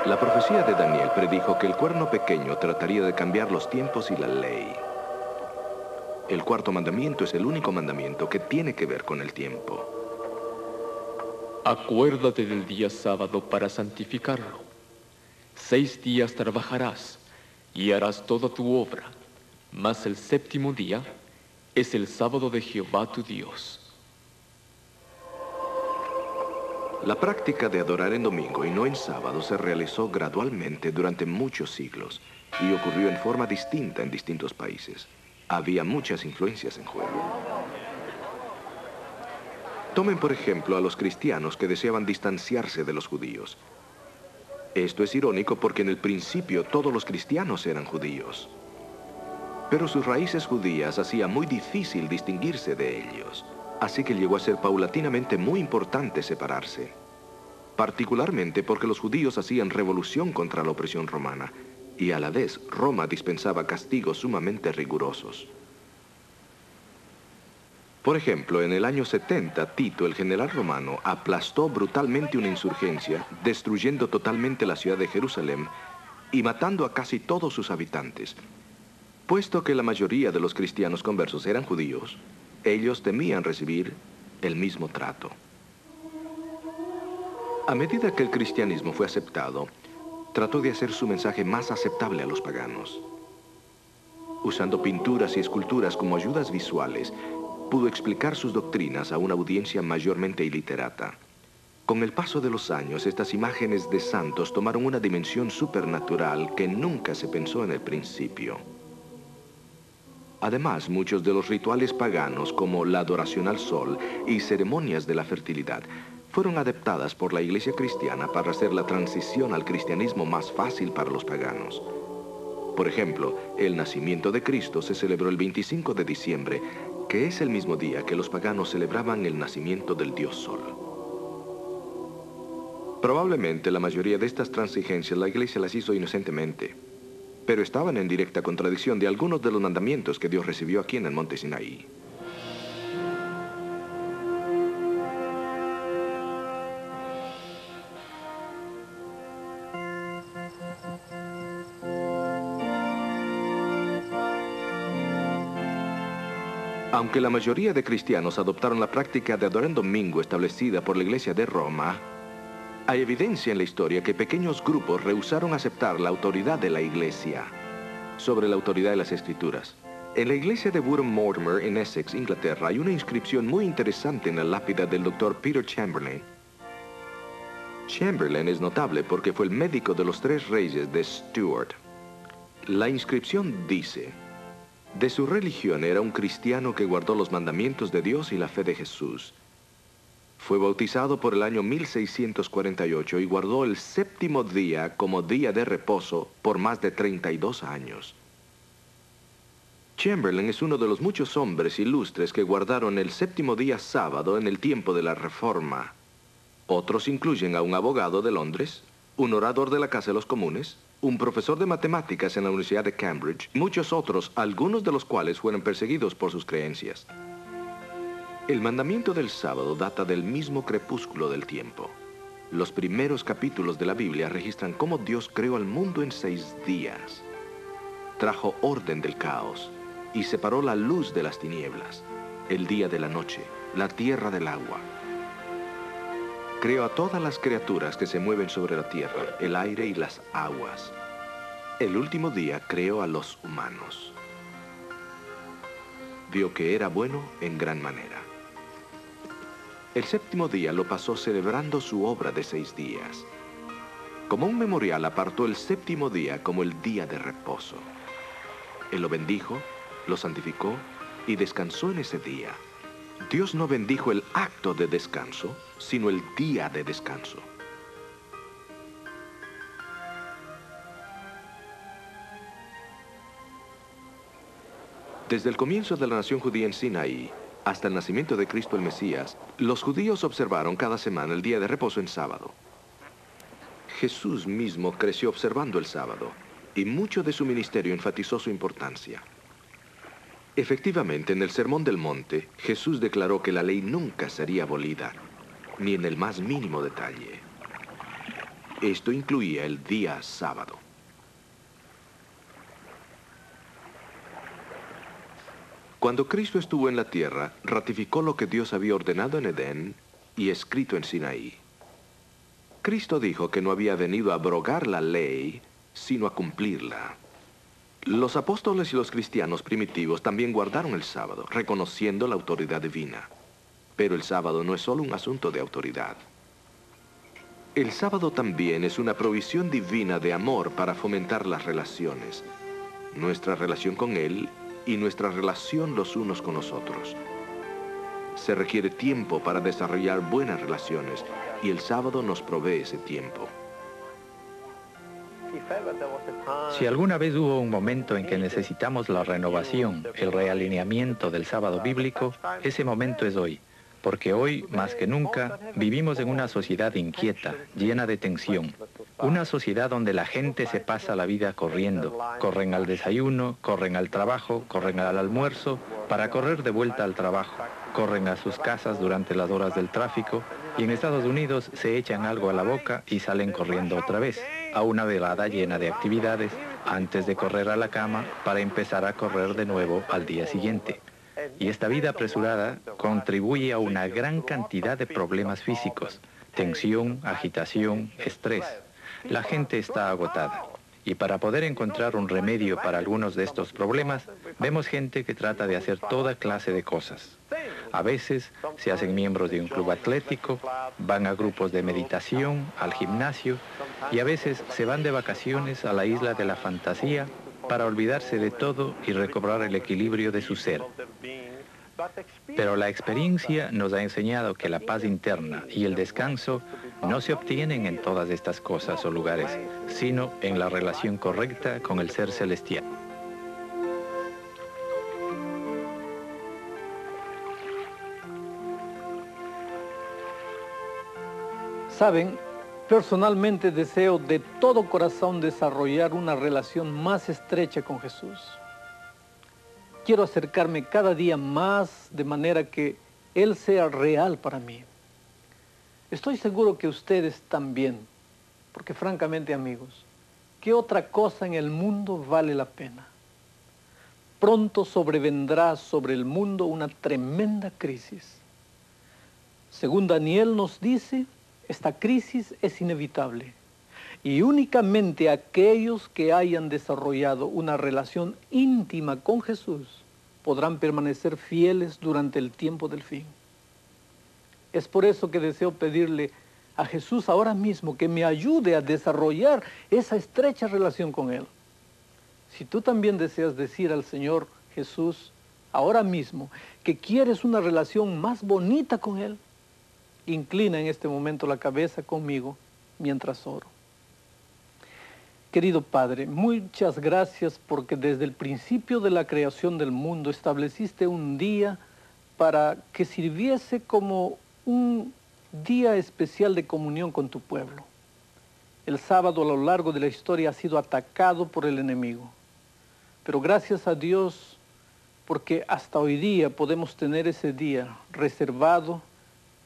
La profecía de Daniel predijo que el cuerno pequeño trataría de cambiar los tiempos y la ley. El cuarto mandamiento es el único mandamiento que tiene que ver con el tiempo. Acuérdate del día sábado para santificarlo. 6 días trabajarás y harás toda tu obra, mas el séptimo día es el sábado de Jehová tu Dios. La práctica de adorar en domingo y no en sábado se realizó gradualmente durante muchos siglos y ocurrió en forma distinta en distintos países. Había muchas influencias en juego. Tomen por ejemplo a los cristianos que deseaban distanciarse de los judíos. Esto es irónico porque en el principio todos los cristianos eran judíos. Pero sus raíces judías hacían muy difícil distinguirse de ellos. Así que llegó a ser paulatinamente muy importante separarse. Particularmente porque los judíos hacían revolución contra la opresión romana y a la vez Roma dispensaba castigos sumamente rigurosos. Por ejemplo, en el año 70, Tito, el general romano, aplastó brutalmente una insurgencia, destruyendo totalmente la ciudad de Jerusalén y matando a casi todos sus habitantes. Puesto que la mayoría de los cristianos conversos eran judíos, ellos temían recibir el mismo trato. A medida que el cristianismo fue aceptado, trató de hacer su mensaje más aceptable a los paganos. Usando pinturas y esculturas como ayudas visuales, pudo explicar sus doctrinas a una audiencia mayormente iliterata. Con el paso de los años, estas imágenes de santos tomaron una dimensión supernatural que nunca se pensó en el principio. Además, muchos de los rituales paganos, como la adoración al sol y ceremonias de la fertilidad, fueron adaptadas por la iglesia cristiana para hacer la transición al cristianismo más fácil para los paganos. Por ejemplo, el nacimiento de Cristo se celebró el 25 de diciembre, que es el mismo día que los paganos celebraban el nacimiento del dios Sol. Probablemente la mayoría de estas transigencias la Iglesia las hizo inocentemente, pero estaban en directa contradicción de algunos de los mandamientos que Dios recibió aquí en el monte Sinaí. Aunque la mayoría de cristianos adoptaron la práctica de adorar en domingo establecida por la Iglesia de Roma, hay evidencia en la historia que pequeños grupos rehusaron aceptar la autoridad de la Iglesia sobre la autoridad de las Escrituras. En la iglesia de Woodham Mortimer, en Essex, Inglaterra, hay una inscripción muy interesante en la lápida del Dr. Peter Chamberlain. Chamberlain es notable porque fue el médico de los 3 reyes de Stuart. La inscripción dice: de su religión era un cristiano que guardó los mandamientos de Dios y la fe de Jesús. Fue bautizado por el año 1648 y guardó el 7º día como día de reposo por más de 32 años. Chamberlain es uno de los muchos hombres ilustres que guardaron el 7º día sábado en el tiempo de la Reforma. Otros incluyen a un abogado de Londres, un orador de la Casa de los Comunes, un profesor de matemáticas en la Universidad de Cambridge, y muchos otros, algunos de los cuales fueron perseguidos por sus creencias. El mandamiento del sábado data del mismo crepúsculo del tiempo. Los primeros capítulos de la Biblia registran cómo Dios creó al mundo en 6 días. Trajo orden del caos y separó la luz de las tinieblas, el día de la noche, la tierra del agua. Creó a todas las criaturas que se mueven sobre la tierra, el aire y las aguas. El último día creó a los humanos. Vio que era bueno en gran manera. El 7º día lo pasó celebrando su obra de 6 días. Como un memorial apartó el 7º día como el día de reposo. Él lo bendijo, lo santificó y descansó en ese día. Dios no bendijo el acto de descanso, sino el día de descanso. Desde el comienzo de la nación judía en Sinaí hasta el nacimiento de Cristo el Mesías, los judíos observaron cada semana el día de reposo en sábado. Jesús mismo creció observando el sábado, y mucho de su ministerio enfatizó su importancia. Efectivamente, en el Sermón del Monte, Jesús declaró que la ley nunca sería abolida, ni en el más mínimo detalle. Esto incluía el día sábado. Cuando Cristo estuvo en la tierra, ratificó lo que Dios había ordenado en Edén y escrito en Sinaí. Cristo dijo que no había venido a abrogar la ley, sino a cumplirla. Los apóstoles y los cristianos primitivos también guardaron el sábado, reconociendo la autoridad divina. Pero el sábado no es solo un asunto de autoridad. El sábado también es una provisión divina de amor para fomentar las relaciones, nuestra relación con Él y nuestra relación los unos con los otros. Se requiere tiempo para desarrollar buenas relaciones y el sábado nos provee ese tiempo. Si alguna vez hubo un momento en que necesitamos la renovación, el realineamiento del sábado bíblico, ese momento es hoy. Porque hoy, más que nunca, vivimos en una sociedad inquieta, llena de tensión. Una sociedad donde la gente se pasa la vida corriendo. Corren al desayuno, corren al trabajo, corren al almuerzo, para correr de vuelta al trabajo. Corren a sus casas durante las horas del tráfico y en Estados Unidos se echan algo a la boca y salen corriendo otra vez, a una velada llena de actividades, antes de correr a la cama para empezar a correr de nuevo al día siguiente. Y esta vida apresurada contribuye a una gran cantidad de problemas físicos, tensión, agitación, estrés. La gente está agotada. Y para poder encontrar un remedio para algunos de estos problemas, vemos gente que trata de hacer toda clase de cosas. A veces se hacen miembros de un club atlético, van a grupos de meditación, al gimnasio, y a veces se van de vacaciones a la isla de la fantasía para olvidarse de todo y recobrar el equilibrio de su ser. Pero la experiencia nos ha enseñado que la paz interna y el descanso no se obtienen en todas estas cosas o lugares, sino en la relación correcta con el ser celestial. Saben, personalmente deseo de todo corazón desarrollar una relación más estrecha con Jesús. Quiero acercarme cada día más de manera que Él sea real para mí. Estoy seguro que ustedes también, porque francamente, amigos, ¿qué otra cosa en el mundo vale la pena? Pronto sobrevendrá sobre el mundo una tremenda crisis. Según Daniel nos dice, esta crisis es inevitable y únicamente aquellos que hayan desarrollado una relación íntima con Jesús podrán permanecer fieles durante el tiempo del fin. Es por eso que deseo pedirle a Jesús ahora mismo que me ayude a desarrollar esa estrecha relación con Él. Si tú también deseas decir al Señor Jesús ahora mismo que quieres una relación más bonita con Él, inclina en este momento la cabeza conmigo mientras oro. Querido Padre, muchas gracias porque desde el principio de la creación del mundo estableciste un día para que sirviese como un día especial de comunión con tu pueblo. El sábado a lo largo de la historia ha sido atacado por el enemigo, pero gracias a Dios porque hasta hoy día podemos tener ese día reservado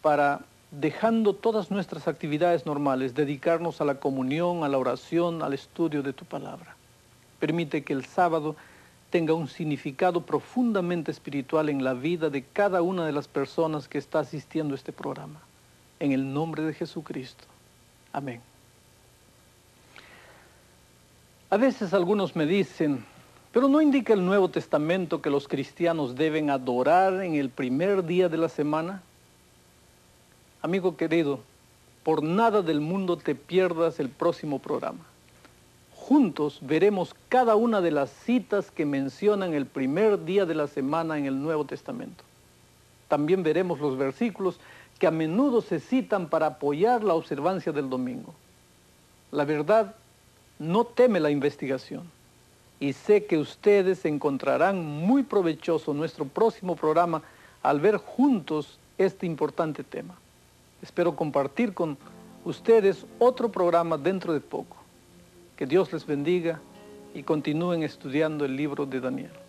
para, dejando todas nuestras actividades normales, dedicarnos a la comunión, a la oración, al estudio de tu palabra. Permite que el sábado tenga un significado profundamente espiritual en la vida de cada una de las personas que está asistiendo a este programa. En el nombre de Jesucristo. Amén. A veces algunos me dicen, pero ¿no indica el Nuevo Testamento que los cristianos deben adorar en el primer día de la semana? Amigo querido, por nada del mundo te pierdas el próximo programa. Juntos veremos cada una de las citas que mencionan el primer día de la semana en el Nuevo Testamento. También veremos los versículos que a menudo se citan para apoyar la observancia del domingo. La verdad no teme la investigación y sé que ustedes encontrarán muy provechoso nuestro próximo programa al ver juntos este importante tema. Espero compartir con ustedes otro programa dentro de poco. Que Dios les bendiga y continúen estudiando el libro de Daniel.